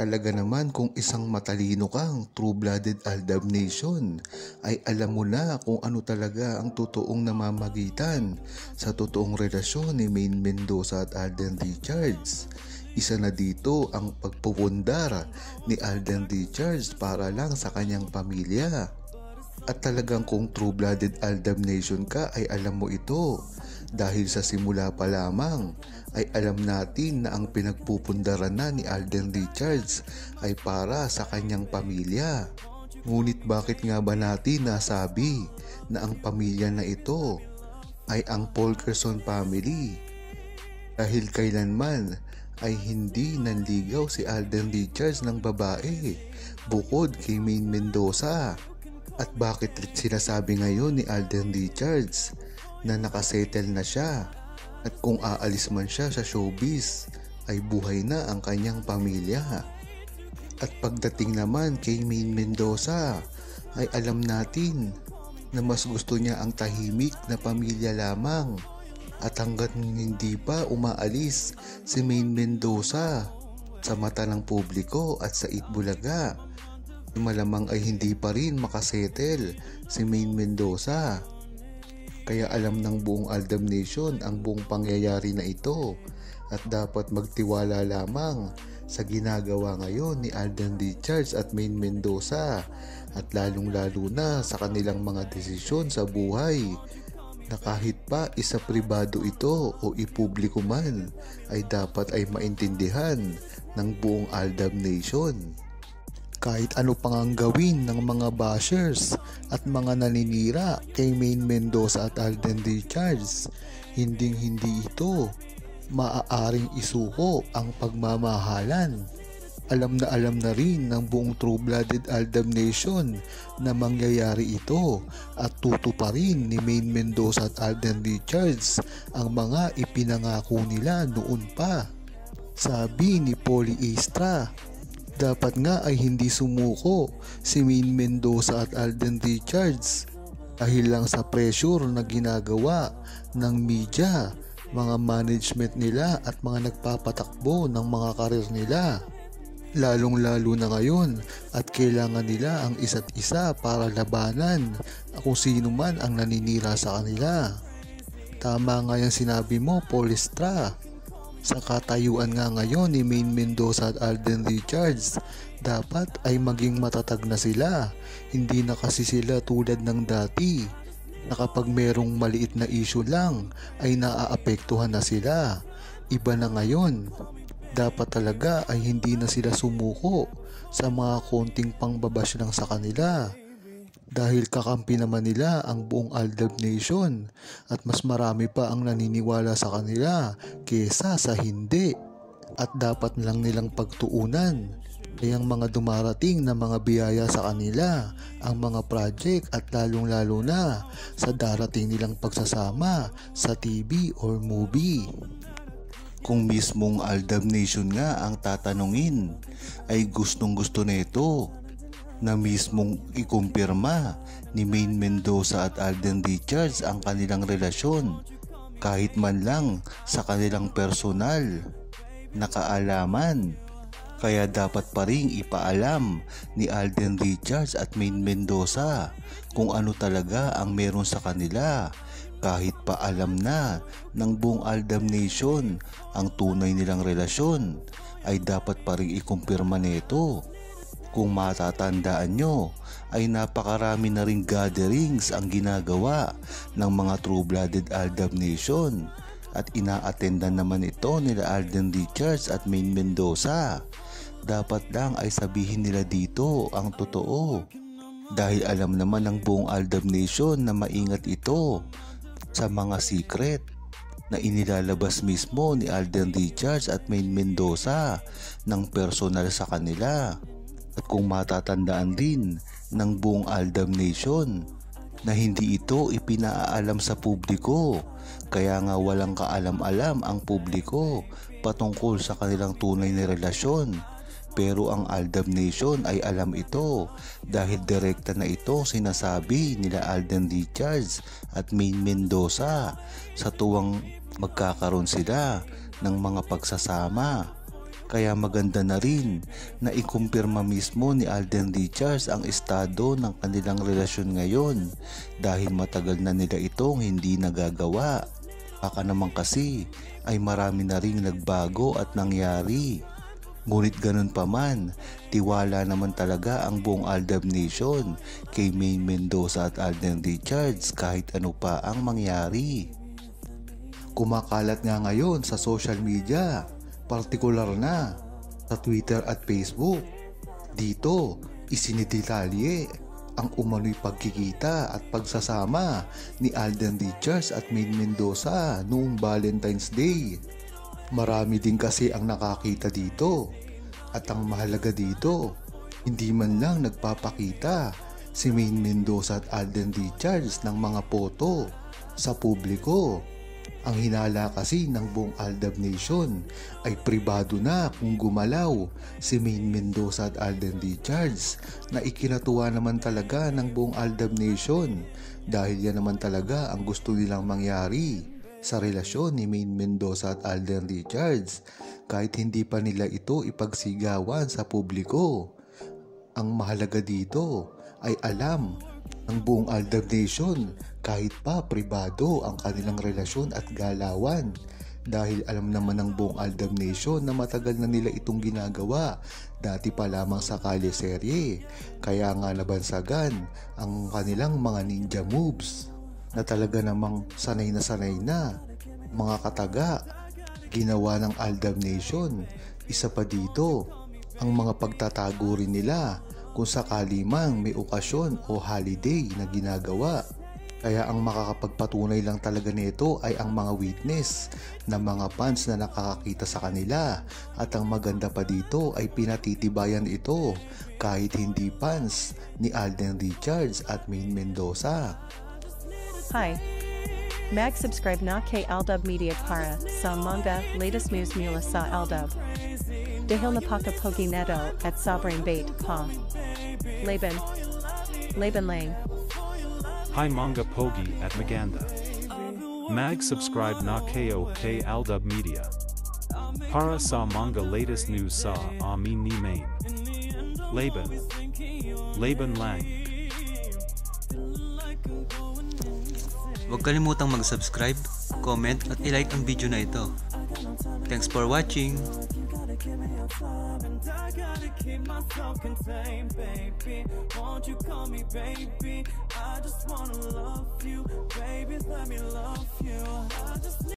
Talaga naman kung isang matalino kang true-blooded Aldab Nation ay alam mo na kung ano talaga ang totoong namamagitan sa totoong relasyon ni Maine Mendoza at Alden Richards. Isa na dito ang pagpupundar ni Alden Richards para lang sa kanyang pamilya. At talagang kung true-blooded Aldab Nation ka ay alam mo ito dahil sa simula pa lamang ay alam natin na ang pinagpupundaran na ni Alden Richards ay para sa kanyang pamilya. Ngunit bakit nga ba natin nasabi na ang pamilya na ito ay ang Fulkerson family? Dahil kailanman ay hindi nanligaw si Alden Richards ng babae bukod kay Maine Mendoza. At bakit sinasabi ngayon ni Alden Richards na nakasettle na siya at kung aalis man siya sa showbiz ay buhay na ang kanyang pamilya? At pagdating naman kay Maine Mendoza ay alam natin na mas gusto niya ang tahimik na pamilya lamang. At hanggat hindi pa umaalis si Maine Mendoza sa mata ng publiko at sa Itbulaga, malamang ay hindi pa rin makasettle si Maine Mendoza. Kaya alam ng buong Aldab Nation ang buong pangyayari na ito at dapat magtiwala lamang sa ginagawa ngayon ni Alden Richards at Maine Mendoza at lalong-lalo na sa kanilang mga desisyon sa buhay na kahit pa isa pribado ito o ipubliko man ay dapat ay maintindihan ng buong Aldab Nation. Kahit ano pang ang gawin ng mga bashers at mga naninira kay Maine Mendoza at Alden Richards, hindi ito maaaring isuko ang pagmamahalan. Alam na rin ng buong true-blooded Aldab Nation na mangyayari ito at tutuparin ni Maine Mendoza at Alden Richards ang mga ipinangako nila noon pa. Sabi ni Polly Eastra, dapat nga ay hindi sumuko si Maine Mendoza at Alden Richards dahil lang sa pressure na ginagawa ng media, mga management nila at mga nagpapatakbo ng mga karir nila. Lalong-lalo na ngayon at kailangan nila ang isa't isa para labanan kung sino man ang naninira sa kanila. Tama nga yung sinabi mo, Polestra. Sa katayuan nga ngayon ni Maine Mendoza at Alden Richards, dapat ay maging matatag na sila. Hindi na kasi sila tulad ng dati na kapag merong maliit na issue lang ay naaapektuhan na sila. Iba na ngayon. Dapat talaga ay hindi na sila sumuko sa mga konting pangbabash lang sa kanila. Dahil kakampi naman nila ang buong Aldab Nation at mas marami pa ang naniniwala sa kanila kesa sa hindi. At dapat lang nilang pagtuunan ay ang mga dumarating na mga biyaya sa kanila, ang mga project at lalong-lalo na sa darating nilang pagsasama sa TV or movie. Kung mismong Aldab Nation nga ang tatanungin ay gustong-gusto nito na mismong ikumpirma ni Maine Mendoza at Alden Richards ang kanilang relasyon kahit man lang sa kanilang personal na kaalaman. Kaya dapat pa ring ipaalam ni Alden Richards at Maine Mendoza kung ano talaga ang meron sa kanila. Kahit pa alam na ng buong Aldab Nation ang tunay nilang relasyon ay dapat pa rin ikumpirma nito. Kung matatandaan nyo ay napakarami na ring gatherings ang ginagawa ng mga true-blooded Aldab Nation at ina-attendan naman ito nila Alden Richards at Maine Mendoza. Dapat lang ay sabihin nila dito ang totoo dahil alam naman ng buong Aldab Nation na maingat ito sa mga secret na inilalabas mismo ni Alden Richards at Maine Mendoza ng personal sa kanila. At kung matatandaan din ng buong Aldab Nation na hindi ito ipinaalam sa publiko, kaya nga walang kaalam-alam ang publiko patungkol sa kanilang tunay na relasyon. Pero ang Aldab Nation ay alam ito dahil direkta na ito sinasabi nila Alden Richards at Maine Mendoza sa tuwang magkakaroon sila ng mga pagsasama. Kaya maganda na rin na ikumpirma mismo ni Alden Richards ang estado ng kanilang relasyon ngayon dahil matagal na nila itong hindi nagagawa. Baka naman kasi ay marami na ring nagbago at nangyari. Ngunit ganun pa man, tiwala naman talaga ang buong Aldab Nation kay Maine Mendoza at Alden Richards kahit ano pa ang mangyari. Kumakalat nga ngayon sa social media, partikular na sa Twitter at Facebook. Dito, isinidetalye ang umano'y pagkikita at pagsasama ni Alden Richards at Maine Mendoza noong Valentine's Day. Marami din kasi ang nakakita dito at ang mahalaga dito, hindi man lang nagpapakita si Maine Mendoza at Alden Richards ng mga foto sa publiko. Ang hinala kasi ng buong Aldab Nation ay pribado na kung gumalaw si Maine Mendoza at Alden Richards na ikinatuwa naman talaga ng buong Aldab Nation dahil yan naman talaga ang gusto nilang mangyari sa relasyon ni Maine Mendoza at Alden Richards kahit hindi pa nila ito ipagsigawan sa publiko. Ang mahalaga dito ay alam ng buong Aldab Nation kahit pa pribado ang kanilang relasyon at galawan dahil alam naman ng buong Aldab Nation na matagal na nila itong ginagawa dati pa lamang sa kalye-serye, kaya nga nabansagan ang kanilang mga ninja moves na talaga namang sanay na mga kataga ginawa ng Aldab Nation. Isa pa dito ang mga pagtatago rin nila kung sakali mang may okasyon o holiday na ginagawa. Kaya ang makakapagpatunay lang talaga nito ay ang mga witness na mga fans na nakakakita sa kanila. At ang maganda pa dito ay pinatitibayan ito kahit hindi fans ni Alden Richards at Maine Mendoza. Hi. Mag-subscribe na kay Aldab Media para sa mga latest news mula sa Aldab. Dahil napakapogi neto at sobrang bait pa. Laban lang. Hi Manga Pogi at Maganda. Mag-subscribe na kayo kay Aldab Media. Para sa mga latest news sa amin ni Maine. Laban lang. Huwag kalimutang mag-subscribe, comment at i-like ang video na ito. Thanks for watching! Keep myself contained, baby. Won't you call me baby? I just wanna love you, baby. Let me love you.